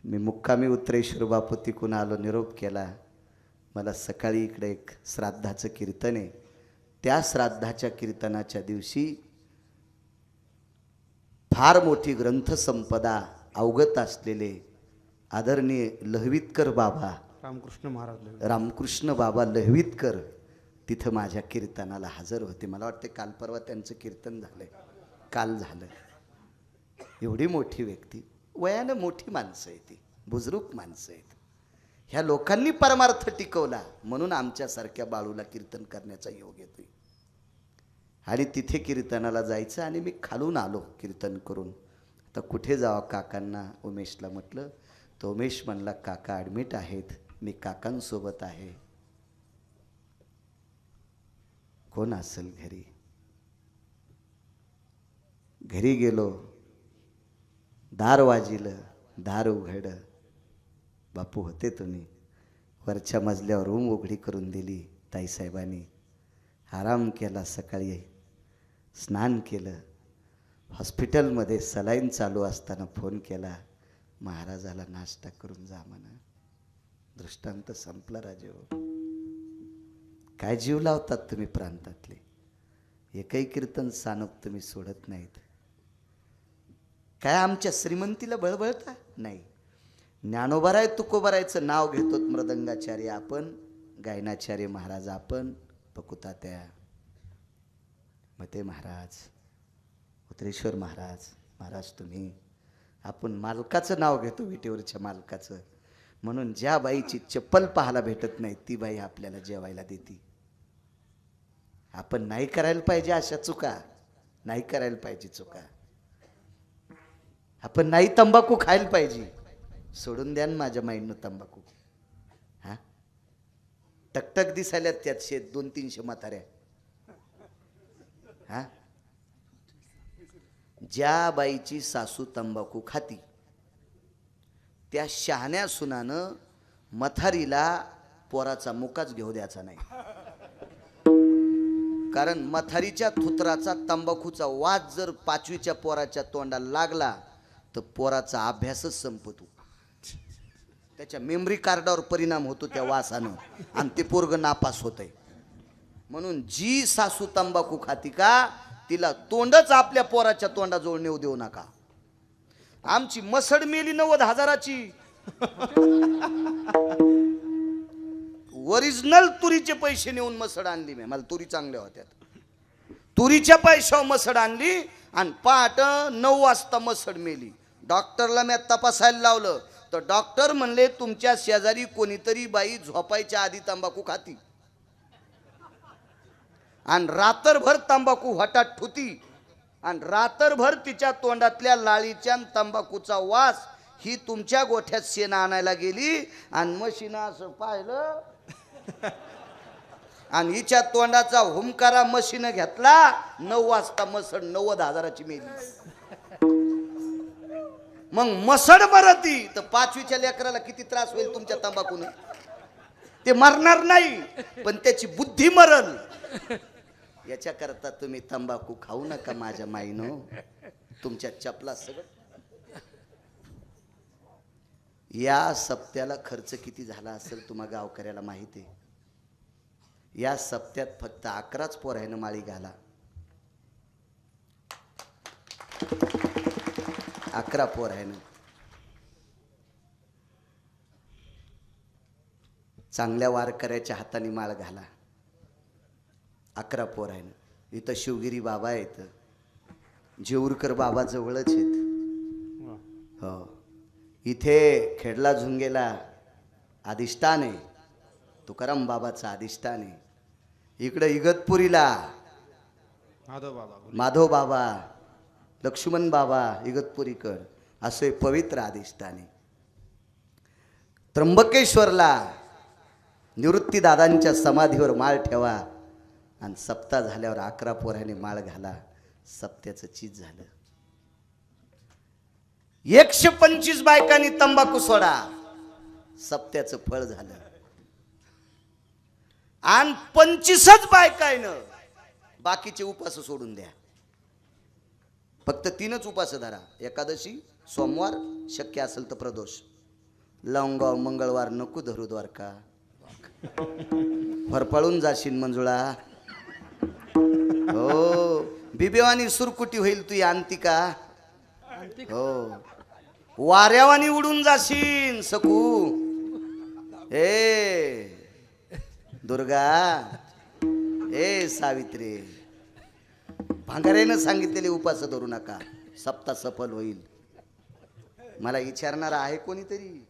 मी मुक्कामी उत्तरेश्वर बापू तिकून आलो, निरोप केला. मला सकाळी इकडे एक श्राद्धाचं कीर्तन आहे. त्या श्राद्धाच्या कीर्तनाच्या दिवशी फार मोठी ग्रंथसंपदा अवगत असलेले आदरणीय लहवीतकर बाबा, रामकृष्ण बाबा लहवीतकर तिथं माझ्या कीर्तनाला हजर होते. मला वाटते काल परवा त्यांचं कीर्तन झालंय, काल झालं. एवढी मोठी व्यक्ती, वयानं मोठी माणसं आहेत, ती बुजुर्ग माणसं आहेत. ह्या लोकांनी परमार्थ टिकवला म्हणून आमच्यासारख्या बाळूला कीर्तन करण्याचा योग येतोय. आणि तिथे कीर्तनाला जायचं. आणि मी खालून आलो कीर्तन करून. आता कुठे जावं काकांना, उमेशला म्हटलं. तर उमेश म्हणला काका ॲडमिट आहेत, मी काकांसोबत आहे. कोण असेल घरी? घरी गेलो, दार वाजिलं, दार उघडलं. बापू होते तुम्ही. वरच्या मजल्यावर रूम उघडी करून दिली ताईसाहेबांनी. आराम केला, सकाळी स्नान केलं. हॉस्पिटलमध्ये सलाईन चालू असताना फोन केला, महाराजाला नाश्ता करून जा म्हणा. दृष्टांत संपला राजे. काय जीव लावतात तुम्ही प्रांतातले. एकही कीर्तन सानप तुम्ही सोडत नाहीत. काय आमच्या श्रीमंतीला बळबळता नाही. ज्ञानोबाराय तुकोबारायचं नाव घेतो. मृदंगाचार्य आपण, गायनाचार्य महाराज आपण, पकुतात्या, मते महाराज, उत्तरेश्वर महाराज, महाराज तुम्ही. आपण मालकाचं नाव घेतो, विटेवरच्या मालकाचं. म्हणून ज्या बाईची चप्पल पाहायला भेटत नाही ती बाई आपल्याला जेवायला देते. आपण नाही करायला पाहिजे अशा चुका, नाही करायला पाहिजे चुका. आपण नाही तंबाखू खायला पाहिजे. सोडून द्या ना माझ्या माईंनो तंबाखू. हा, टकटक दिसायला त्यात शेत 200-300 म्हाताऱ्या. हा, ज्या बाईची सासू तंबाखू खाती त्या शहाण्या सुनानं मथारीला पोराचा मुकाच घेऊ द्यायचा नाही. कारण मथारीच्या थुत्राचा तंबाखूचा वास जर 5वीच्या पोराच्या तोंडाला लागला तर पोराचा अभ्यासच संपतो. त्याच्या मेमरी कार्डावर परिणाम होतो त्या वासानं आणि ते पोरग नापास होतंय. म्हणून जी सासू तंबाखू खाती का तिला तोंडच आपल्या पोराच्या तोंडाजवळ नेऊ देऊ नका. आमची मसड मेली 90,000ची. ओरिजिनल तुरीचे पैसे नेऊन मसड आणली. मी, मला तुरी चांगल्या होत्या, तुरीच्या पैशावर मसड आणली आणि पहाट 9 वाजता मसड मेली. डॉक्टरला मी तपासायला लावलं तर डॉक्टर म्हणले तुमच्या शेजारी कोणीतरी बाई झोपायच्या आधी तंबाखू खाती आणि रात्रभर तंबाखू हटात ठुती आणि रात्रभर तिच्या तोंडातल्या लाळीच्या तंबाखूचा वास ही तुमच्या गोठ्यात शेण आणायला गेली आणि मशीनं असं पाहिलं आणि हिच्या तोंडाचा हुमकारा मशीनं घेतला. 9 वाजता मसड 90,000ची मेली. मग मसड मरती तर 5वीच्या लेकराला किती त्रास होईल तुमच्या तंबाखूने. ते मरणार नाही पण त्याची बुद्धी मरल. याच्याकरता तुम्ही तंबाखू खाऊ नका माझ्या माईनो. तुमच्या चपला सगळं. या सप्त्याला खर्च किती झाला असेल तुम्हा गावकऱ्याला माहिती आहे. या सप्त्यात फक्त 11च पोरायनं माळी घाला. 11 पोरायनं. चांगल्या वारकऱ्याच्या हाताने माळ घाला. 11 पोरायनं. इथं शिवगिरी बाबा आहेत, जेऊरकर बाबा जवळच आहेत. हो, इथे खेडला झुंगेला अधिष्ठान आहे, तुकाराम बाबाचं अधिष्ठान आहे. इकडं इगतपुरीला माधव बाबा, लक्ष्मण बाबा इगतपुरीकर असे पवित्र अधिष्ठान आहे. त्र्यंबकेश्वरला निवृत्ती दादांच्या समाधीवर माळ ठेवा आणि सप्ताह झाल्यावर 11 पोराने माळ घाला. सप्त्याचं चीज झालं. 125 बायकांनी तंबाखू सोडा, सप्त्याचं फळ झालं. आणि 25च बायकायनं बाकीचे उपास सोडून द्या. फक्त 3च उपास धरा. एकादशी, सोमवार, शक्य असेल तर प्रदोष. लवंगाव मंगळवार नको धरू द्वारका. फरफळून जाशील मंजुळा. हो, बिबेवानी सुरकुटी होईल तू आणती का. हो, वाऱ्यावानी उडून जाशील सकू. ए दुर्गा, ए सावित्री, भांगारेनं सांगितलेले उपास धरू नका, सप्ताह सफल होईल. मला विचारणार आहे कोणीतरी.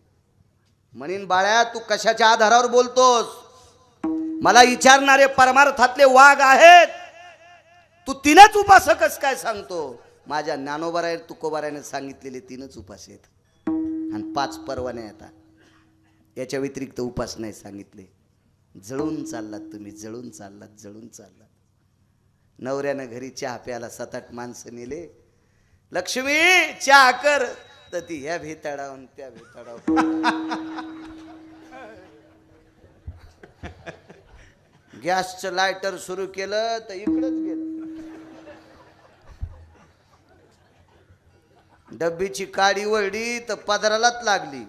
म्हणीन बाळ्या तू कशाच्या आधारावर बोलतोस. मला विचारणारे परमार्थातले वाघ आहेत. तू 3च उपास कस काय सांगतो. माझ्या ज्ञानोबाराय तुकोबारायने सांगितलेले 3च उपास आहेत आणि 5 परवाने येतात. याच्या व्यतिरिक्त उपास नाही सांगितले. जळून चाललात तुम्ही, जळून चाललात, जळून चाललात. नवऱ्यानं घरी चहा प्यायला 7-8 माणसं नेले. लक्ष्मी चहा कर, तर ती ह्या भेताडावून त्या भेताडावून. गॅसचं लायटर सुरू केलं तर इकडंच गेलं. डब्बीची काडी वळली तर पदरालाच लागली.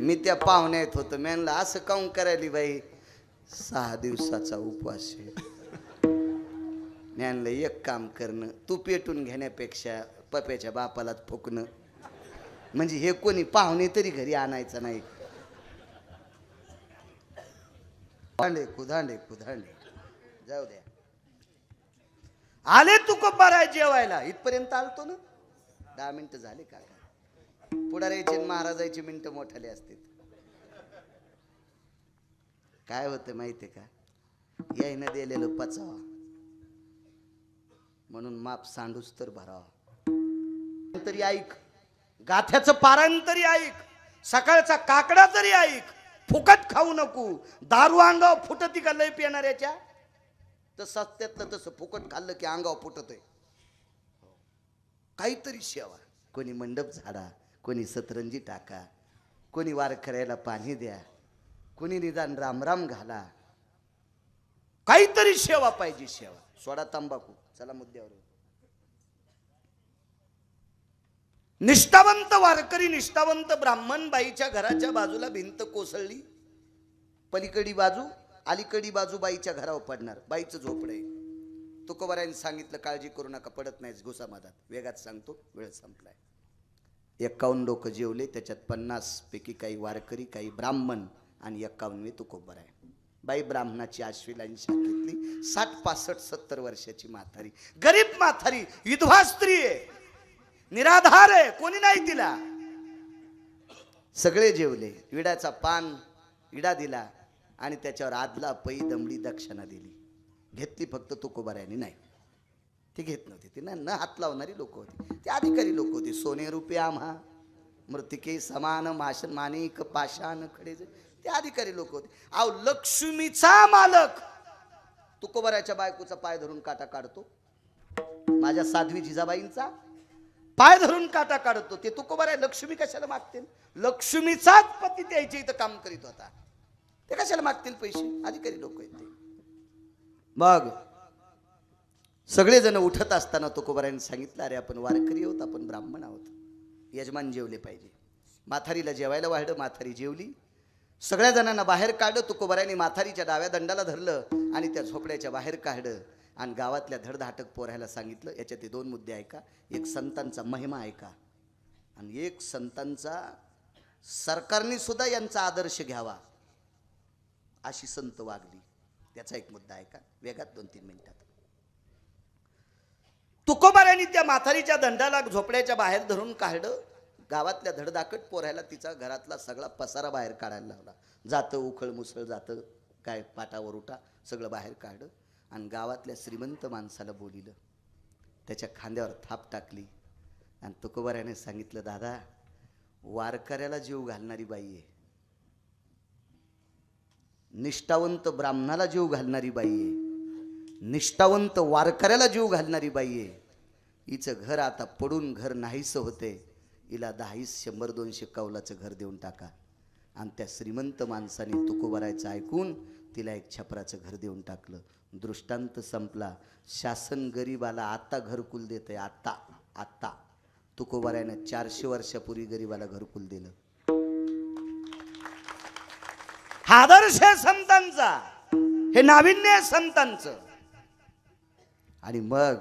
मी त्या पाहुण्यात होतो. म्हणलं असं काऊन करायली बाई. 6 दिवसाचा उपवास आहे. म्हणलं एक काम करणं, तू पेटून घेण्यापेक्षा पप्याच्या बापालाच फुकणं. म्हणजे हे कोणी पाहुणे तरी घरी आणायचं नाही. कुधांडे जाऊ द्या. आले तू कब्बाराय जेवायला. इथपर्यंत आलतो ना. 10 मिनिटं झाले का. पुढाऱ्याचे महाराजाचे मिनिटं मोठाले असते. काय होतं माहितीये का, यायनं दिलेलं पचावा म्हणून माप सांडूच तर भरावा. तरी ऐक, गाथ्याचं पारायण तरी ऐक, सकाळचा काकडा तरी ऐक. फुकट खाऊ नको. दारू अंगावर फुटती का लय पिणाऱ्याच्या. तर सत्यातलं तसं फुकट खाल्लं की अंगावर फुटत आहे. काहीतरी सेवा. कोणी मंडप झाडा, कोणी सतरंजी टाका, कोणी वारकऱ्याला पाणी द्या, कोणी निदान रामराम घाला. काहीतरी सेवा पाहिजे. सेवा सोडा तंबाखू. चला मुद्द्यावर. निष्ठावंत वारकरी, निष्ठावंत ब्राह्मण. बाईच्या घराच्या बाजूला भिंत कोसळली. पलीकडी बाजू, अलीकडी बाजू बाईच्या घरावर पडणार. बाईचं झोपडं आहे. तुकोबारायने सांगितलं काळजी करू नका, पडत नाहीच घुसामधात. वेगात सांगतो, वेळ संपलाय. 51 लोक जेवले. त्याच्यात 50 पैकी काही वारकरी, काही ब्राह्मण आणि 51 तुकोबाराय. बाई ब्राह्मणाची आश्विलाईन शाखेतली 60, 65, 70 वर्षाची म्हातारी, गरीब म्हातारी, विधवा स्त्री आहे, निराधार आहे, कोणी नाही तिला. सगळे जेवले. विड्याचा पान विडा दिला आणि त्याच्यावर आदला पै दमडी दक्षिणा दिली. घेतली फक्त तुकोबारायने नाही. ती घेत नव्हती. ती न हात लावणारी लोक होती. ती अधिकारी लोक होती. सोने रुपये आम्हा मृतिके समान माशन माणिक पाषाण खडे, ते अधिकारी लोक होते. अहो लक्ष्मीचा मालक तुकोबारायच्या बायकोचा पाय धरून काटा काढतो. माझ्या साध्वी जिजाबाईंचा पाय धरून काटा काढतो. ते तुकोबाराय लक्ष्मी कशाला मागतील. लक्ष्मीचाच पती द्यायचे इथं काम करीत होता. ते कशाला मागतील पैसे. अधिकारी लोक आहेत ते. मग सगळेजण उठत असताना तुकोबारायांनी सांगितलं, अरे आपण वारकरी आहोत, आपण ब्राह्मण आहोत, यजमान जेवले पाहिजे. माथारीला जेवायला वाढलं, माथारी जेवली. सगळ्या जणांना बाहेर काढलं. तुकोबारायांनी माथारीच्या डाव्या दंडाला धरलं आणि त्या झोपड्याच्या बाहेर काढलं आणि गावातल्या धडधाटक पोरायला सांगितलं, याच्यात ते 2 मुद्दे ऐका. एक संतांचा महिमा ऐका आणि एक संतांचा सरकारने सुद्धा यांचा आदर्श घ्यावा अशी संत वागली. त्याचा एक मुद्दा ऐका वेगात 2-3 मिनिटात. तुकोबारायांनी त्या माथारीच्या दंडाला झोपड्याच्या बाहेर धरून काढलं. गावातल्या धडधाकट पोरायला तिचा घरातला सगळा पसारा बाहेर काढायला लावला. जातं उखळ मुसळ, जातं काय पाटावर उठा, सगळं बाहेर काढलं आणि गावातल्या श्रीमंत माणसाला बोलिलं. त्याच्या खांद्यावर थाप टाकली आणि तुकोबारायाने सांगितलं, दादा वारकऱ्याला जीव घालणारी बाई आहे, निष्ठावंत ब्राह्मणाला जीव घालणारी बाई आहे, निष्ठावंत वारकऱ्याला जीव घालणारी बाई आहे. हिचं घर आता पडून घर नाहीसं होते, हिला 10-100-200 कौलाचं घर देऊन टाका. आणि त्या श्रीमंत माणसाने तुकोबारायचं ऐकून तिला एक छपराचं घर देऊन टाकलं. दृष्टांत संपला. शासन गरीबाला आता घरकुल देतंय. आता आता तुकोबारायानं 400 वर्षापूर्वी गरीबाला घरकुल दिलं. हा आदर्श आहे संतांचा, हे नाविन्य आहे संतांचं. आणि मग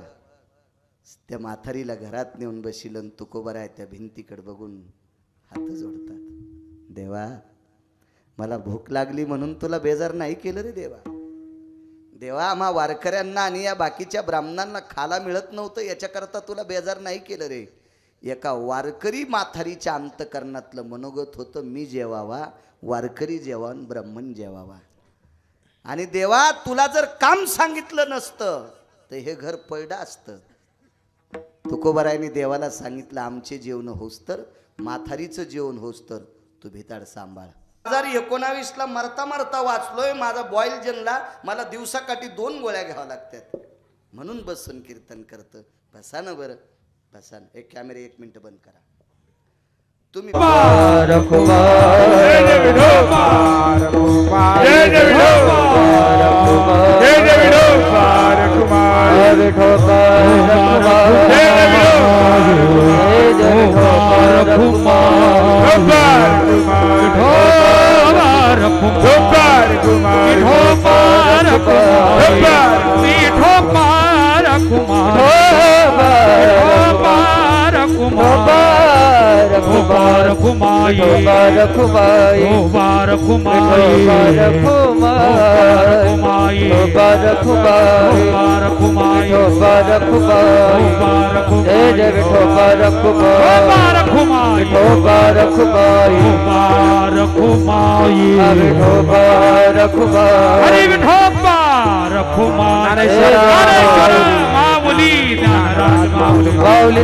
त्या माथारीला घरात नेऊन बशिलं आणि तुकोबाराय त्या भिंतीकडे बघून हात जोडतात. देवा मला भूक लागली म्हणून तुला बेजार नाही केलं रे देवा. देवा आम्हा वारकऱ्यांना आणि या बाकीच्या ब्राह्मणांना खाला मिळत नव्हतं याच्याकरता तुला बेजार नाही केलं रे. एका वारकरी माथारीच्या अंतकरणातलं मनोगत होतं, मी जेवावा, वारकरी जेवण, ब्राह्मण जेवावा. आणि देवा तुला जर काम सांगितलं नसतं तर हे घर पडलं असतं. तुकोबारायांनी देवाला सांगितलं, आमचे जेवण होस तर, माथारीचं जेवण होस तर तू भिताड सांभाळ. 2019ला मरता मरता वाचलोय, माझा बॉईल जनला, मला दिवसाकाठी 2 गोळ्या घ्याव्या लागतात म्हणून बसून कीर्तन करतं. बसा ना बरं, बसा ना. एक कॅमेरे 1 मिनिट बंद करा. तुम्ही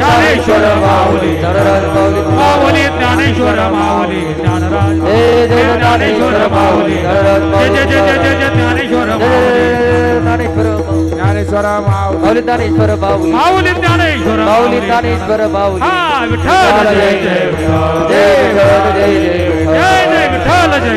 ज्ञानेश्वर माऊली ज्ञानेश्वर माऊली ज्ञानराज ज्ञानेश्वर माऊली जय जय जय जय जय ज्ञानेश्वर ज्ञानेश्वर माऊली ज्ञानेश्वर माऊली माऊली ज्ञानेश्वर माऊली ज्ञानेश्वर माऊली हा विठ्ठल जय जय जय जय जय जय विठ्ठल जय